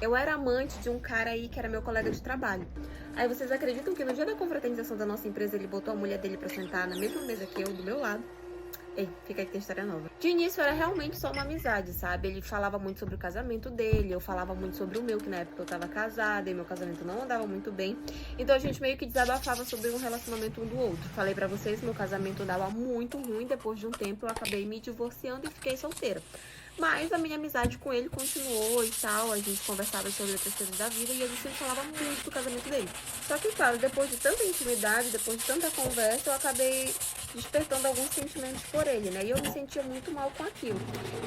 Eu era amante de um cara aí que era meu colega de trabalho. Aí vocês acreditam que no dia da confraternização da nossa empresa ele botou a mulher dele pra sentar na mesma mesa que eu, do meu lado? Ei, fica aí que tem história nova. De início era realmente só uma amizade, sabe? Ele falava muito sobre o casamento dele, eu falava muito sobre o meu, que na época eu tava casada e meu casamento não andava muito bem. Então a gente meio que desabafava sobre um relacionamento um do outro. Falei pra vocês, meu casamento andava muito ruim, depois de um tempo eu acabei me divorciando e fiquei solteira. Mas a minha amizade com ele continuou e tal, a gente conversava sobre outras coisas da vida e ele sempre falava muito do casamento dele. Só que, claro, depois de tanta intimidade, depois de tanta conversa, eu acabei despertando alguns sentimentos por ele, né? E eu me sentia muito mal com aquilo.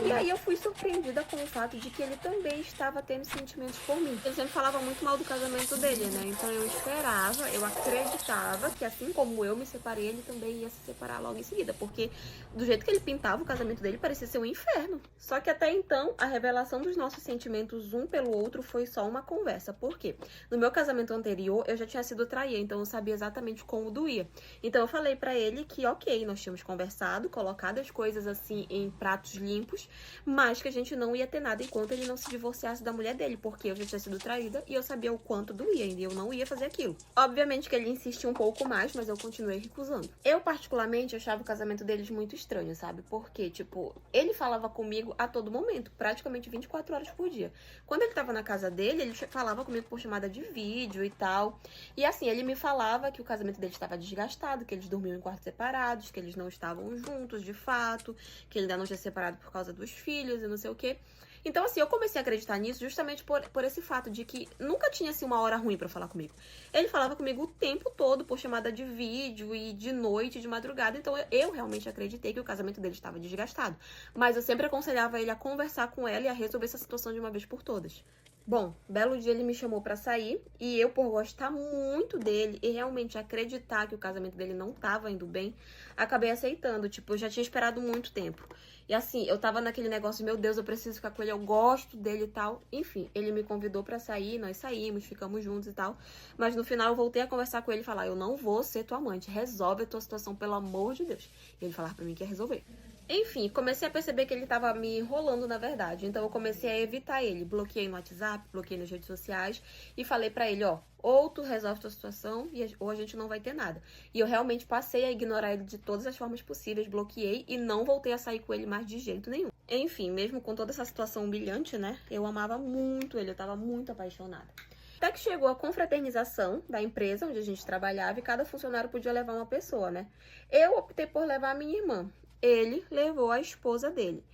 E aí eu fui surpreendida com o fato de que ele também estava tendo sentimentos por mim. Ele sempre falava muito mal do casamento dele, né? Então eu esperava, eu acreditava que assim como eu me separei, ele também ia se separar logo em seguida. Porque do jeito que ele pintava o casamento dele, parecia ser um inferno. Só que até então, a revelação dos nossos sentimentos um pelo outro foi só uma conversa. Por quê? No meu casamento anterior, eu já tinha sido traída, então eu sabia exatamente como doía. Então eu falei pra ele que, ok, nós tínhamos conversado, colocado as coisas assim em pratos limpos, mas que a gente não ia ter nada enquanto ele não se divorciasse da mulher dele, porque eu já tinha sido traída e eu sabia o quanto doía, e eu não ia fazer aquilo. Obviamente que ele insistiu um pouco mais, mas eu continuei recusando. Eu, particularmente, achava o casamento deles muito estranho, sabe? Porque, tipo, ele falava comigo a todo momento, praticamente 24 horas por dia. Quando ele tava na casa dele, ele falava comigo por chamada de vídeo e tal. E assim, ele me falava que o casamento dele estava desgastado, que eles dormiam em quartos separados, que eles não estavam juntos de fato, que ele ainda não tinha separado por causa dos filhos e não sei o quê. Então, assim, eu comecei a acreditar nisso justamente por esse fato de que nunca tinha, assim, uma hora ruim pra falar comigo. Ele falava comigo o tempo todo por chamada de vídeo e de noite, de madrugada. Então, eu realmente acreditei que o casamento dele estava desgastado. Mas eu sempre aconselhava ele a conversar com ela e a resolver essa situação de uma vez por todas. Bom, belo dia ele me chamou pra sair e eu, por gostar muito dele e realmente acreditar que o casamento dele não tava indo bem, acabei aceitando. Tipo, eu já tinha esperado muito tempo. E assim, eu tava naquele negócio, meu Deus, eu preciso ficar com ele, eu gosto dele e tal. Enfim, ele me convidou pra sair, nós saímos, ficamos juntos e tal. Mas no final eu voltei a conversar com ele e falar, eu não vou ser tua amante, resolve a tua situação, pelo amor de Deus. E ele falava pra mim que ia resolver. Enfim, comecei a perceber que ele tava me enrolando, na verdade. Então eu comecei a evitar ele. Bloqueei no WhatsApp, bloqueei nas redes sociais e falei pra ele, ó, ou tu resolve tua situação ou a gente não vai ter nada. E eu realmente passei a ignorar ele de todas as formas possíveis, bloqueei e não voltei a sair com ele mais de jeito nenhum. Enfim, mesmo com toda essa situação humilhante, né? Eu amava muito ele, eu tava muito apaixonada. Até que chegou a confraternização da empresa onde a gente trabalhava e cada funcionário podia levar uma pessoa, né? Eu optei por levar a minha irmã. Ele levou a esposa dele.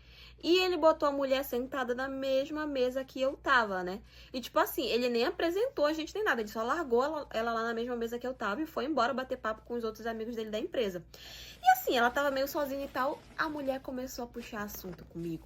E ele botou a mulher sentada na mesma mesa que eu tava, né? E tipo assim, ele nem apresentou a gente nem nada. Ele só largou ela lá na mesma mesa que eu tava e foi embora bater papo com os outros amigos dele da empresa. E assim, ela tava meio sozinha e tal. A mulher começou a puxar assunto comigo.